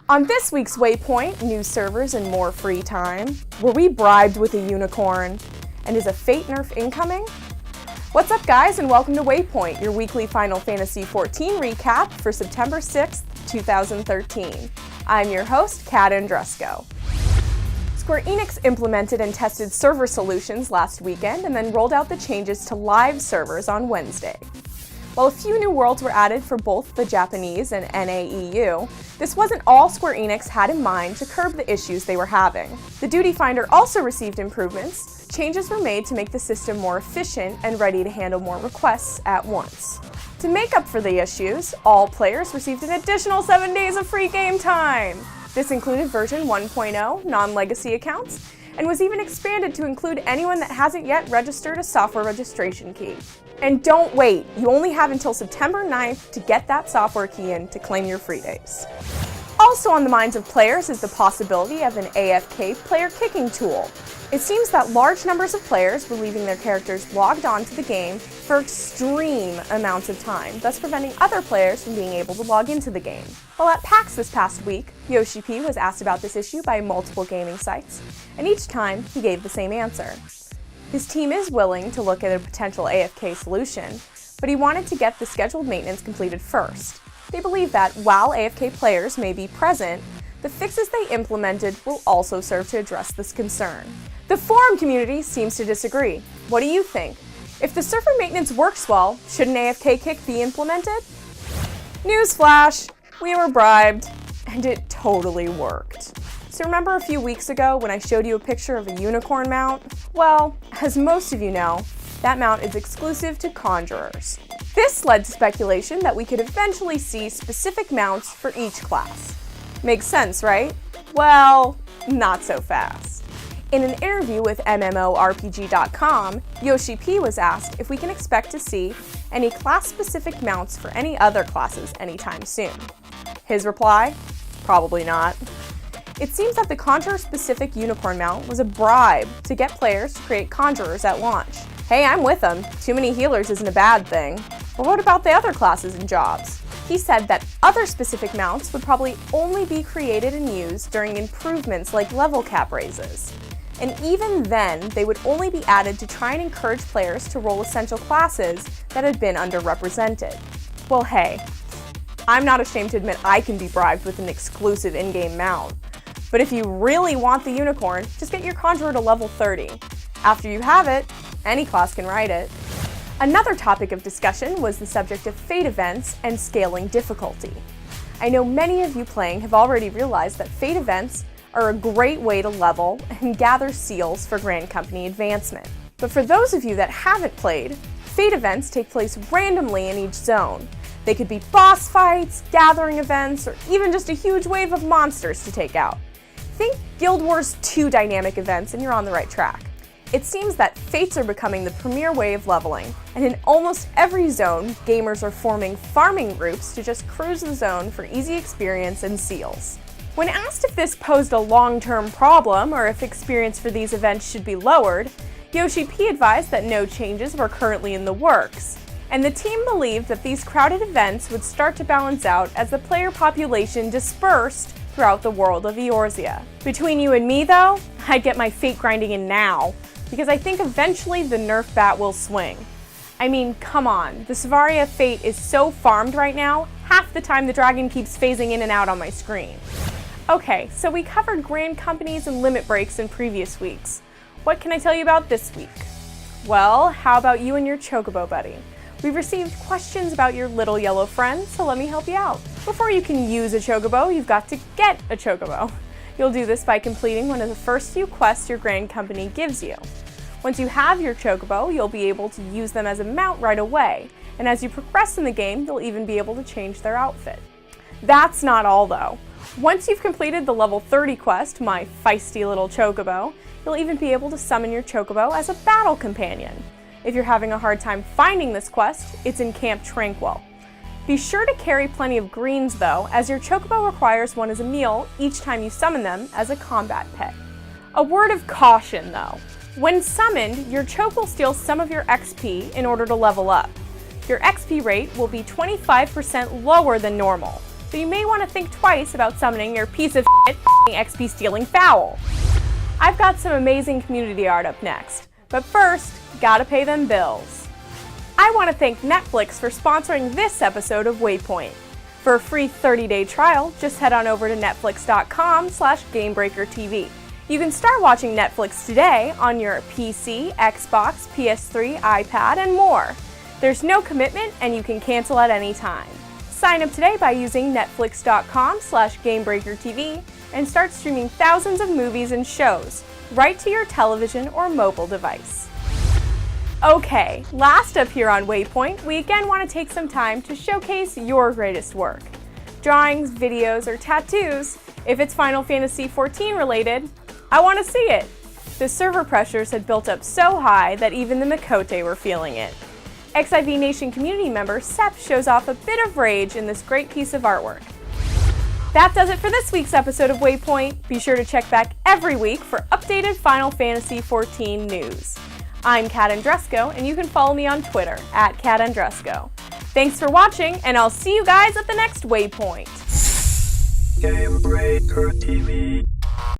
On this week's Waypoint, new servers and more free time, were we bribed with a unicorn? And is a Fate nerf incoming? What's up guys, and welcome to Waypoint, your weekly Final Fantasy XIV recap for September 6th, 2013. I'm your host, Kat Andresco. Square Enix implemented and tested server solutions last weekend and then rolled out the changes to live servers on Wednesday. While a few new worlds were added for both the Japanese and NAEU, this wasn't all Square Enix had in mind to curb the issues they were having. The Duty Finder also received improvements. Changes were made to make the system more efficient and ready to handle more requests at once. To make up for the issues, all players received an additional 7 days of free game time. This included version 1.0 non-legacy accounts, and was even expanded to include anyone that hasn't yet registered a software registration key. And don't wait, you only have until September 9th to get that software key in to claim your free days. Also on the minds of players is the possibility of an AFK player kicking tool. It seems that large numbers of players were leaving their characters logged on to the game for extreme amounts of time, thus preventing other players from being able to log into the game. While at PAX this past week, Yoshi P was asked about this issue by multiple gaming sites, and each time he gave the same answer. His team is willing to look at a potential AFK solution, but he wanted to get the scheduled maintenance completed first. They believe that while AFK players may be present, the fixes they implemented will also serve to address this concern. The forum community seems to disagree. What do you think? If the server maintenance works well, should an AFK kick be implemented? Newsflash! We were bribed, and it totally worked. So remember a few weeks ago when I showed you a picture of a unicorn mount? Well, as most of you know, that mount is exclusive to conjurers. This led to speculation that we could eventually see specific mounts for each class. Makes sense, right? Well, not so fast. In an interview with MMORPG.com, Yoshi P was asked if we can expect to see any class-specific mounts for any other classes anytime soon. His reply? Probably not. It seems that the Conjurer-specific unicorn mount was a bribe to get players to create Conjurers at launch. Hey, I'm with him. Too many healers isn't a bad thing. But what about the other classes and jobs? He said that other specific mounts would probably only be created and used during improvements like level cap raises. And even then, they would only be added to try and encourage players to roll essential classes that had been underrepresented. Well, hey, I'm not ashamed to admit I can be bribed with an exclusive in-game mount. But if you really want the unicorn, just get your Conjurer to level 30. After you have it, any class can ride it. Another topic of discussion was the subject of Fate events and scaling difficulty. I know many of you playing have already realized that Fate events are a great way to level and gather seals for Grand Company advancement. But for those of you that haven't played, Fate events take place randomly in each zone. They could be boss fights, gathering events, or even just a huge wave of monsters to take out. Think Guild Wars 2 dynamic events and you're on the right track. It seems that Fates are becoming the premier way of leveling, and in almost every zone, gamers are forming farming groups to just cruise the zone for easy experience and seals. When asked if this posed a long-term problem or if experience for these events should be lowered, Yoshi P advised that no changes were currently in the works, and the team believed that these crowded events would start to balance out as the player population dispersed throughout the world of Eorzea. Between you and me though, I'd get my Fate grinding in now, because I think eventually the nerf bat will swing. I mean, come on, the Sevaria Fate is so farmed right now, half the time the dragon keeps phasing in and out on my screen. Okay, so we covered Grand Companies and limit breaks in previous weeks. What can I tell you about this week? Well, how about you and your Chocobo Buddy? We've received questions about your little yellow friend, so let me help you out. Before you can use a Chocobo, you've got to get a Chocobo. You'll do this by completing one of the first few quests your Grand Company gives you. Once you have your Chocobo, you'll be able to use them as a mount right away, and as you progress in the game, you'll even be able to change their outfit. That's not all though. Once you've completed the level 30 quest, My Feisty Little Chocobo, you'll even be able to summon your Chocobo as a battle companion. If you're having a hard time finding this quest, it's in Camp Tranquil. Be sure to carry plenty of greens though, as your Chocobo requires one as a meal each time you summon them as a combat pet. A word of caution though. When summoned, your Choke will steal some of your XP in order to level up. Your XP rate will be 25% lower than normal. so you may want to think twice about summoning your piece of shit XP stealing foul. I've got some amazing community art up next, but first, gotta pay them bills. I want to thank Netflix for sponsoring this episode of Waypoint. For a free 30-day trial, just head on over to netflix.com/GamebreakerTV. You can start watching Netflix today on your PC, Xbox, PS3, iPad, and more. There's no commitment and you can cancel at any time. Sign up today by using netflix.com/GamebreakerTV and start streaming thousands of movies and shows right to your television or mobile device. Okay, last up here on Waypoint, we again want to take some time to showcase your greatest work. Drawings, videos, or tattoos. If it's Final Fantasy XIV related, I want to see it! The server pressures had built up so high that even the Mikote were feeling it. XIV Nation community member Sep shows off a bit of rage in this great piece of artwork. That does it for this week's episode of Waypoint. Be sure to check back every week for updated Final Fantasy XIV news. I'm Kat Andresco, and you can follow me on Twitter @KatAndresco. Thanks for watching, and I'll see you guys at the next Waypoint. Game Breaker TV.